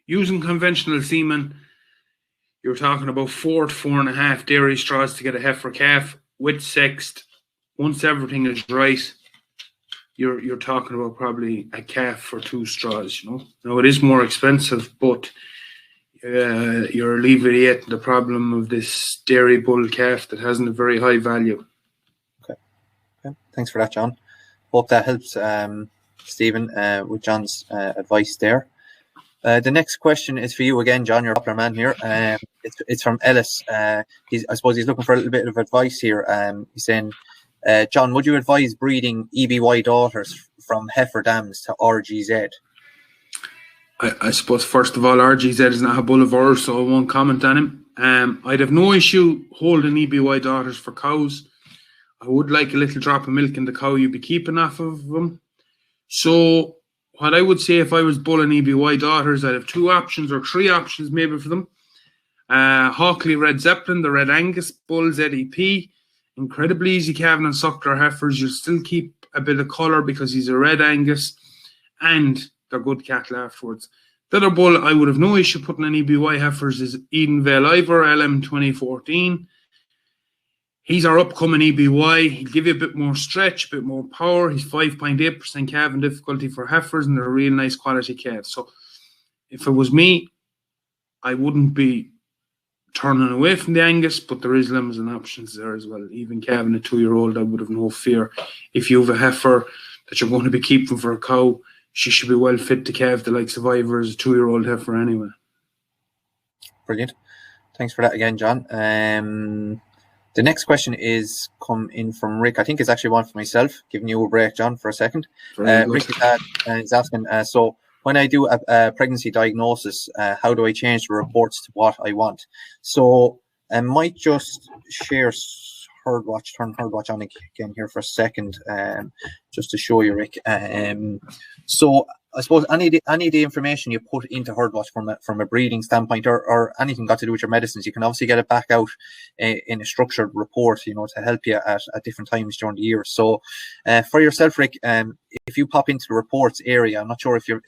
Using conventional semen, you're talking about 4 to 4.5 dairy straws to get a heifer calf. With sexed, once everything is right, you're talking about probably a calf for 2 straws, you know. Now it is more expensive, but you're alleviating the problem of this dairy bull calf that hasn't a very high value. Okay. Thanks for that, John. Hope that helps, Stephen, with John's advice there. The next question is for you again, John. You're a popular man here. It's from Ellis. I suppose he's looking for a little bit of advice here. He's saying, John, would you advise breeding EBY daughters from heifer dams to RGZ? I suppose, first of all, RGZ is not a bull of ours, so I won't comment on him. I'd have no issue holding EBY daughters for cows. I would like a little drop of milk in the cow you'd be keeping off of them. So what I would say if I was bulling EBY daughters, I'd have 2 options or 3 options maybe for them. Hawkley Red Zeppelin, the Red Angus bull, ZEP, incredibly easy calving and suckler heifers. You'll still keep a bit of colour because he's a Red Angus, and they're good cattle afterwards. The other bull I would have no issue putting an EBY heifers is Edenvale Ivor, LM 2014. He's our upcoming EBY. He'll give you a bit more stretch, a bit more power. He's 5.8% calving difficulty for heifers, and they're a real nice quality calf. So if it was me, I wouldn't be turning away from the Angus, but there is limits and options there as well. Even calving a 2-year-old, I would have no fear. If you have a heifer that you're going to be keeping for a cow, she should be well fit to calve the likes of Ivor as a 2-year-old heifer anyway. Brilliant. Thanks for that again, John. The next question is come in from Rick. I think it's actually one for myself. Giving you a break, John, for a second. Rick is asking, so when I do a pregnancy diagnosis, how do I change the reports to what I want? So I might just share Herdwatch, turn Herdwatch on again here for a second, just to show you, Rick. So I suppose any of the information you put into Herdwatch from a breeding standpoint or anything got to do with your medicines, you can obviously get it back out in a structured report, to help you at different times during the year. So for yourself, Rick, if you pop into the reports area, I'm not sure if you've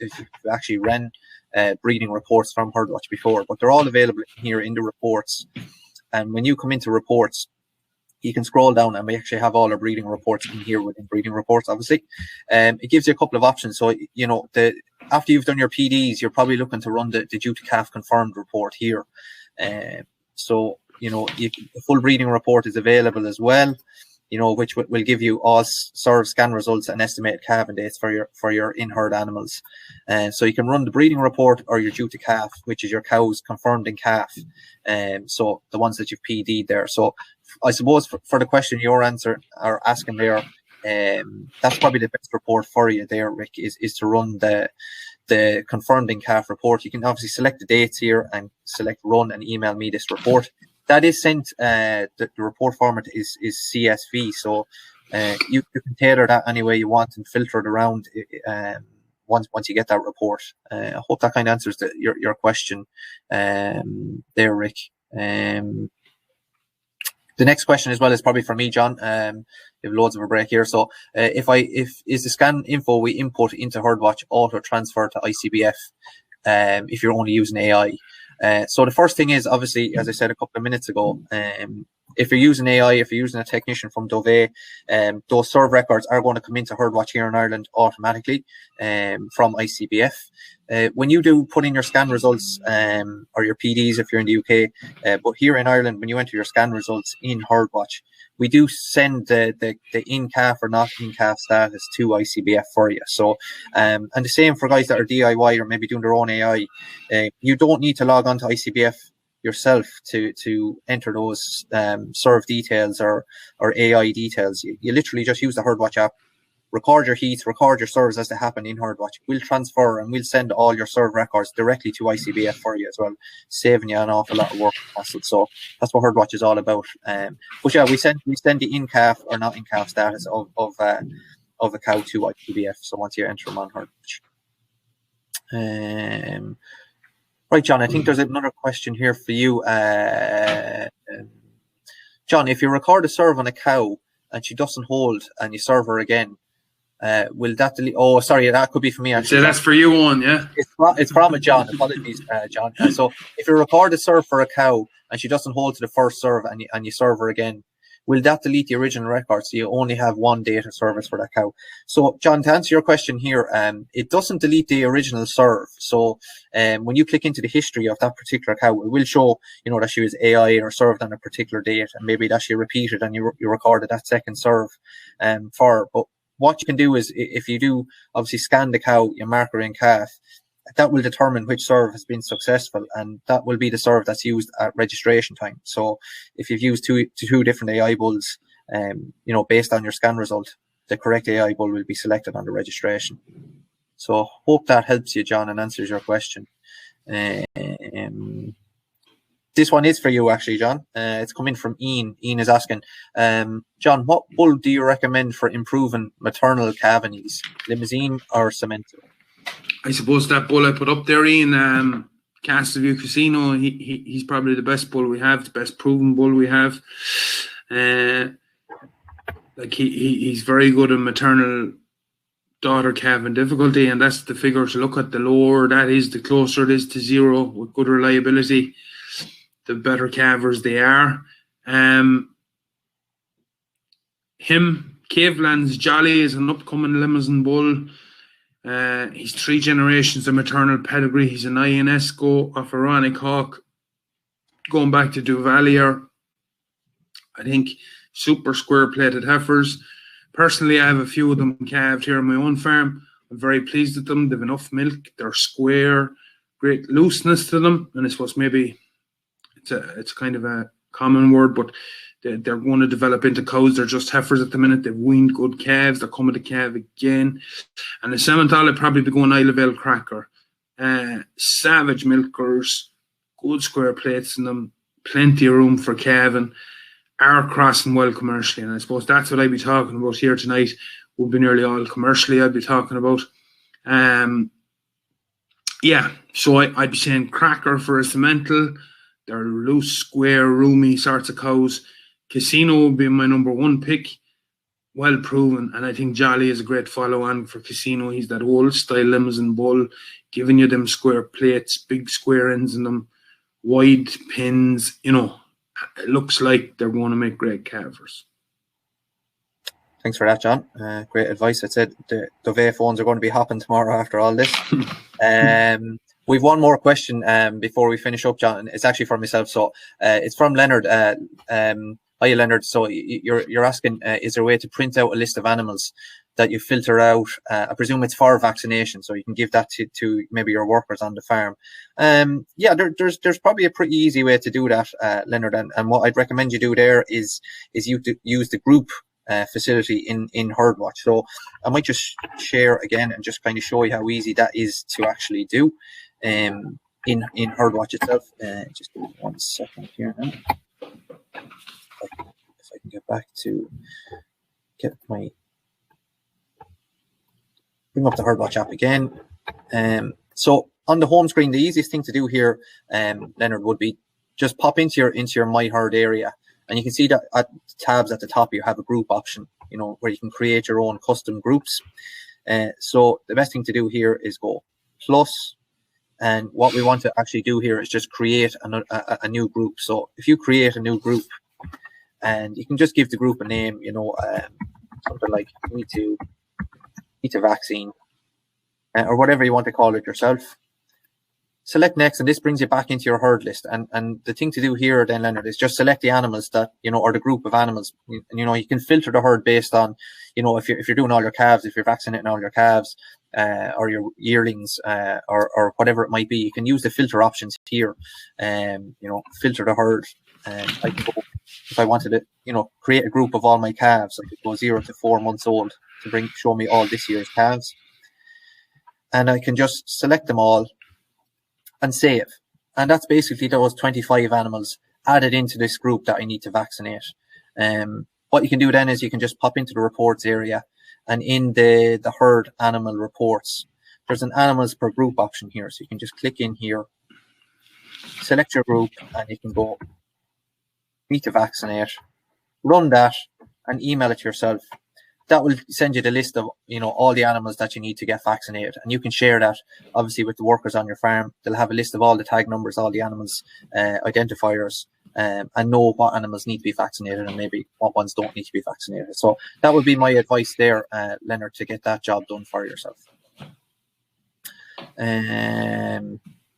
actually ran breeding reports from Herdwatch before, but they're all available here in the reports. And when you come into reports, you can scroll down and we actually have all our breeding reports in here within breeding reports, obviously. It gives you a couple of options. So, after you've done your PDs, you're probably looking to run the due to calf confirmed report here. So, the full breeding report is available as well, which will give you all SERV scan results and estimated calving dates for your in-herd animals. So you can run the breeding report or your due to calf, which is your cows confirmed in calf. So the ones that you've PD'd there. So I suppose for the question you're asking there, that's probably the best report for you there, Rick, is to run the confirmed in calf report. You can obviously select the dates here and select run and email me this report. That is sent, the report format is CSV, so you can tailor that any way you want and filter it around once you get that report. I hope that kind of answers your question there, Rick. The next question as well is probably for me, John. We have loads of a break here. So if is the scan info we input into Herdwatch auto transfer to ICBF if you're only using AI? So the first thing is, obviously, as I said a couple of minutes ago, if you're using AI, if you're using a technician from Dovea, those SERV records are going to come into Herdwatch here in Ireland automatically from ICBF. When you do put in your scan results or your PDs if you're in the UK, but here in Ireland, when you enter your scan results in Herdwatch, we do send the in-calf or not in-calf status to ICBF for you. So, and the same for guys that are DIY or maybe doing their own AI. You don't need to log on to ICBF yourself to enter those SERV details or AI details. You literally just use the Herdwatch app, record your heats, record your SERVs as they happen in Herdwatch. We'll transfer and we'll send all your SERV records directly to ICBF for you as well, saving you an awful lot of work. So that's what Herdwatch is all about. But yeah, we send the in-calf or not in-calf status of a cow to ICBF. So once you enter them on Herdwatch. Right, John, I think there's another question here for you. John, if you record a SERV on a cow and she doesn't hold and you serve her again, will that delete? Oh, sorry, that could be for me. Actually, so that's for you, Owen, yeah? It's from a John. Apologies, John. So if you record a SERV for a cow and she doesn't hold to the first SERV and you serve her again, will that delete the original record? So you only have one data service for that cow. So, John, to answer your question here, it doesn't delete the original SERV. So when you click into the history of that particular cow, it will show, that she was AI or served on a particular date, and maybe that she repeated and you recorded that second SERV for her. But what you can do is, if you do obviously scan the cow, you mark her in calf, that will determine which SERV has been successful, and that will be the SERV that's used at registration time. So if you've used two different AI bulls, based on your scan result, the correct AI bull will be selected on the registration. So hope that helps you, John, and answers your question. This one is for you, actually, John. It's coming from Ian. Ian is asking, John, what bull do you recommend for improving maternal calving ease, limousine or cemento? I suppose that bull I put up there, Ian, Castleview Casino, he's probably the best bull we have, the best proven bull we have. He's very good in maternal daughter calving difficulty, and that's the figure to look at. The lower that is, the closer it is to 0 with good reliability, the better calvers they are. Caveland's Jolly is an upcoming Limousin bull. He's 3 generations of maternal pedigree. He's an INSCO of Ironic Hawk, going back to Duvalier. I think super square plated heifers. Personally, I have a few of them calved here on my own farm. I'm very pleased with them. They've enough milk. They're square, great looseness to them. And I suppose maybe it's kind of a common word, but they're going to develop into cows. They're just heifers at the minute. They've weaned good calves. They're coming to calve again. And the Simmental would probably be going Isle of Ale cracker. Savage milkers, good square plates in them, plenty of room for calving, are crossing well commercially. And I suppose that's what I'd be talking about here tonight. Would be nearly all commercially I'd be talking about. So I'd be saying cracker for a Simmental. They're loose, square, roomy sorts of cows. Casino would be my number 1 pick. Well proven. And I think Jolly is a great follow-on for Casino. He's that old style Limousin bull, giving you them square plates, big square ends in them, wide pins. You know, it looks like they're going to make great calvers. Thanks for that, John. Great advice. I said the Dovea phones are going to be hopping tomorrow after all this. We've one more question before we finish up, John. It's actually for myself. So it's from Leonard. Hi, Leonard. So you're asking, is there a way to print out a list of animals that you filter out? I presume it's for vaccination, so you can give that to maybe your workers on the farm. There's probably a pretty easy way to do that, Leonard. And what I'd recommend you do there is you to use the group facility in Herdwatch. So I might just share again and just kind of show you how easy that is to actually do in Herdwatch itself. Just give me 1 second here now. If I can get back to bring up the Herdwatch app again. So on the home screen, the easiest thing to do here, Leonard, would be just pop into your My Herd area, and you can see that at tabs at the top you have a group option, you know, where you can create your own custom groups. So the best thing to do here is go plus, and what we want to actually do here is just create a new group. So if you create a new group, and you can just give the group a name, you know, something like need to vaccine, or whatever you want to call it yourself. Select next, and this brings you back into your herd list. And the thing to do here then, Leonard, is just select the animals that, you know, or the group of animals. And, you know, you can filter the herd based on, you know, if you're doing all your calves, if you're vaccinating all your calves, or your yearlings, or whatever it might be, you can use the filter options here, you know, filter the herd. I can go, if I wanted to, you know, create a group of all my calves, I could go 0 to 4 months old to show me all this year's calves. And I can just select them all and save. And that's basically those 25 animals added into this group that I need to vaccinate. What you can do then is you can just pop into the reports area, and in the herd animal reports, there's an animals per group option here. So you can just click in here, select your group, and you can go need to vaccinate, run that, and email it to yourself. That will send you the list of, you know, all the animals that you need to get vaccinated, and you can share that obviously with the workers on your farm. They'll have a list of all the tag numbers, all the animals, identifiers, and know what animals need to be vaccinated and maybe what ones don't need to be vaccinated. So that would be my advice there, Leonard, to get that job done for yourself.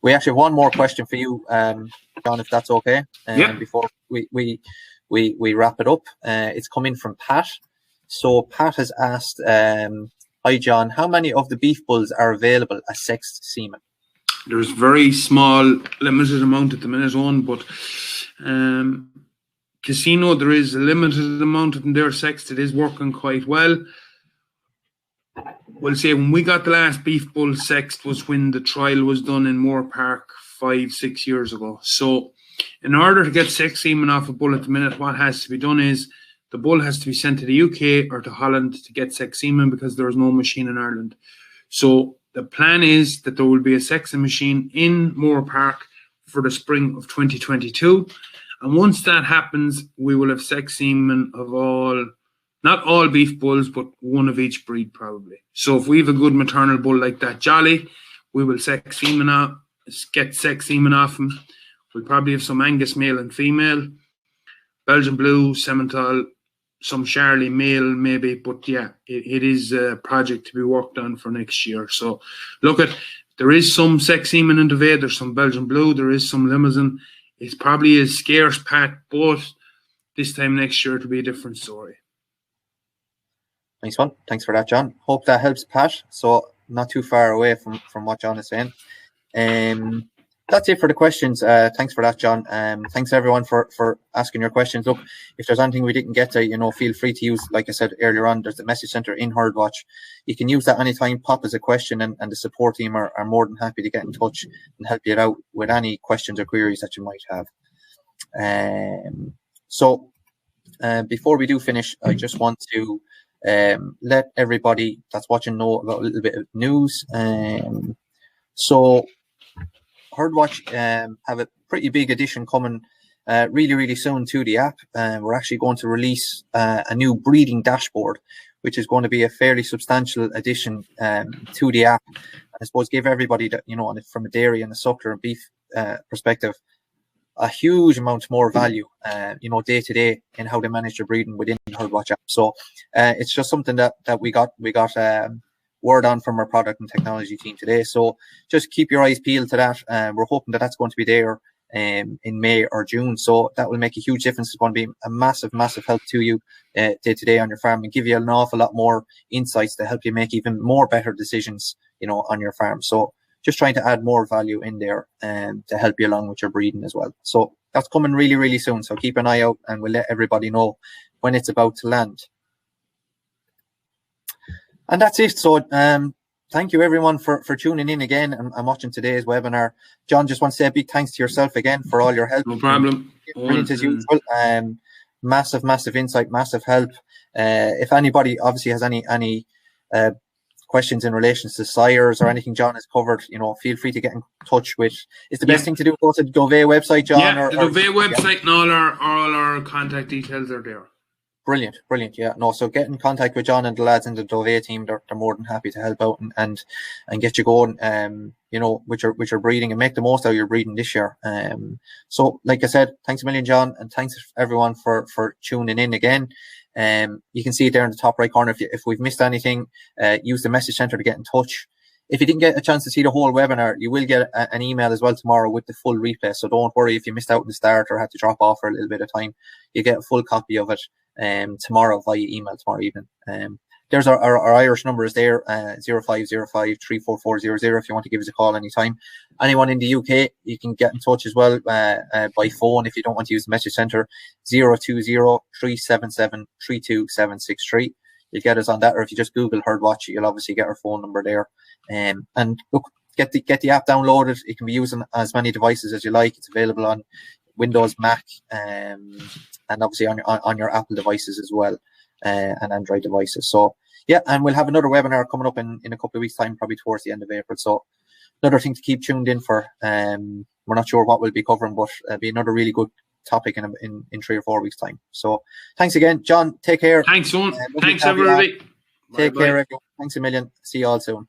We actually have one more question for you, John, if that's okay. Before we wrap it up, it's coming from Pat. So Pat has asked, hi John, how many of the beef bulls are available as sexed semen? There's very small, limited amount at the minute on, but Casino, there is a limited amount of them there sexed. It is working quite well. We'll say when we got the last beef bull sexed was when the trial was done in Moore Park 5-6 years ago. So in order to get sex semen off a bull at the minute, what has to be done is the bull has to be sent to the UK or to Holland to get sex semen, because there is no machine in Ireland. So the plan is that there will be a sexing machine in Moore Park for the spring of 2022. And once that happens, we will have sex semen of all Not all beef bulls, but one of each breed probably. So if we have a good maternal bull like that Jolly, we will get sex semen off him. We'll probably have some Angus male and female, Belgian Blue, Simmental, some Charlie male maybe, but yeah, it is a project to be worked on for next year. So there is some sex semen in Dovea, there's some Belgian Blue, there is some Limousin. It's probably a scarce pat, but this time next year it'll be a different story. Nice one. Thanks for that, John. Hope that helps, Pat. So not too far away from what John is saying. That's it for the questions. Thanks for that, John. Thanks everyone for asking your questions. Look, if there's anything we didn't get to, feel free to use, like I said earlier on, there's the message center in Herdwatch. You can use that anytime, pop as a question, and the support team are more than happy to get in touch and help you out with any questions or queries that you might have. So before we do finish, I just want to let everybody that's watching know about a little bit of news. So Herdwatch have a pretty big addition coming really, really soon to the app. We're actually going to release a new breeding dashboard, which is going to be a fairly substantial addition to the app. I suppose give everybody that, from a dairy and a suckler and beef perspective, a huge amount more value, day to day in how they manage their breeding within the Herdwatch app. So it's just something that we got word on from our product and technology team today. So just keep your eyes peeled to that. We're hoping that that's going to be there in May or June. So that will make a huge difference. It's going to be a massive, massive help to you day to day on your farm and give you an awful lot more insights to help you make even more better decisions, on your farm. So just trying to add more value in there and to help you along with your breeding as well. So that's coming really, really soon. So keep an eye out and we'll let everybody know when it's about to land. And that's it. So thank you everyone for tuning in again and watching today's webinar. John, just want to say a big thanks to yourself again for all your help. No problem. Brilliant as usual. Massive, massive insight, massive help. If anybody obviously has any questions in relation to sires or anything John has covered, feel free to get in touch with. Is the best thing to do go to the Dovea website, John? Yeah, the Dovea website and all our contact details are there. Brilliant. Yeah, no. So get in contact with John and the lads in the Dovea team. They're more than happy to help out and get you going. With your breeding and make the most out of your breeding this year. So like I said, thanks a million, John, and thanks everyone for tuning in again. You can see it there in the top right corner. If we've missed anything, use the message center to get in touch. If you didn't get a chance to see the whole webinar, you will get an email as well tomorrow with the full replay. So don't worry if you missed out in the start or had to drop off for a little bit of time. You get a full copy of it tomorrow via email tomorrow evening. There's our Irish number is there, 0505 34400 if you want to give us a call anytime. Anyone in the UK, you can get in touch as well by phone if you don't want to use the message center, 020 377 32763. You'll get us on that, or if you just Google Herdwatch, you'll obviously get our phone number there. And look, get the app downloaded. It can be used on as many devices as you like. It's available on Windows, Mac, and obviously on your Apple devices as well, and Android devices. So yeah, and we'll have another webinar coming up in a couple of weeks' time, probably towards the end of April. So another thing to keep tuned in for. We're not sure what we'll be covering, but it'll be another really good topic in 3 or 4 weeks' time. So thanks again, John. Take care. Thanks, Eoin. Thanks, everybody. Take care, everyone. Thanks a million. See you all soon.